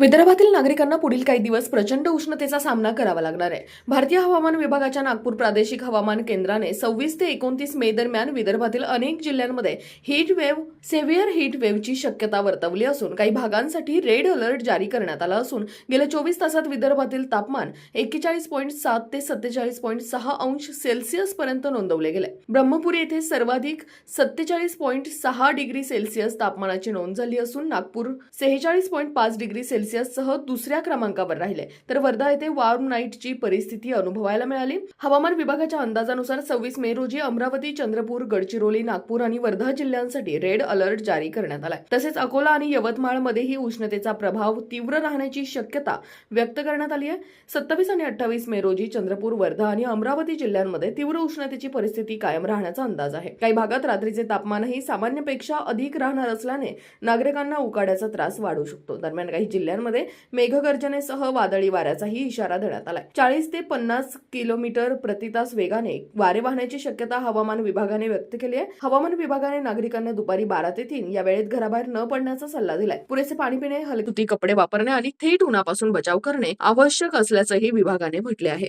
विदर्भातील नागरिकांना पुढील काही दिवस प्रचंड उष्णतेचा सामना करावा लागणार आहे. भारतीय हवामान विभागाच्या नागपूर प्रादेशिक हवामान केंद्राने 26 ते 29 मे दरम्यान विदर्भातील अनेक जिल्ह्यांमध्ये सेव्हिअर हीट वेव्हची शक्यता वर्तवली असून काही भागांसाठी रेड अलर्ट जारी करण्यात आला असून गेल्या 24 तासात विदर्भातील तापमान 41.7 ते 47.6 अंश सेल्सिअस पर्यंत नोंदवले गेले. ब्रह्मपुरी येथे सर्वाधिक 47.6 डिग्री सेल्सिअस तापमानाची नोंद झाली असून नागपूर 46.5 डिग्री सेल्सिअस सह दुसऱ्या क्रमांकावर राहिले, तर वर्धा येथे वॉर्म नाईटची परिस्थिती अनुभवायला मिळाली. हवामान विभागाच्या अंदाजानुसार 26 मे रोजी अमरावती, चंद्रपूर, गडचिरोली, नागपूर आणि वर्धा जिल्ह्यांसाठी रेड अलर्ट जारी करण्यात आलाय. तसेच अकोला आणि यवतमाळमध्येही उष्णतेचा प्रभाव तीव्र राहण्याची शक्यता व्यक्त करण्यात आली आहे. 27 आणि 28 मे रोजी चंद्रपूर, वर्धा आणि अमरावती जिल्ह्यांमध्ये तीव्र उष्णतेची परिस्थिती कायम राहण्याचा अंदाज आहे. काही भागात रात्रीचे तापमानही सामान्यपेक्षा अधिक राहणार असल्याने नागरिकांना उकाड्याचा त्रास वाढू शकतो. दरम्यान काही जिल्ह्यांमध्ये मेघगर्जनेसह वादळी वाऱ्याचाही इशारा देण्यात आलाय. 40 ते 50 किलोमीटर प्रति तास वेगाने वारे वाहण्याची शक्यता हवामान विभागाने व्यक्त केली आहे. हवामान विभागाने नागरिकांना दुपारी 12 ते 3 या वेळेत घराबाहेर न पडण्याचा सल्ला दिलाय. पुरेसे पाणी पिणे, हलके सुती कपडे वापरणे आणि थेट उन्हापासून बचाव करणे आवश्यक असल्याचंही विभागाने म्हटले आहे.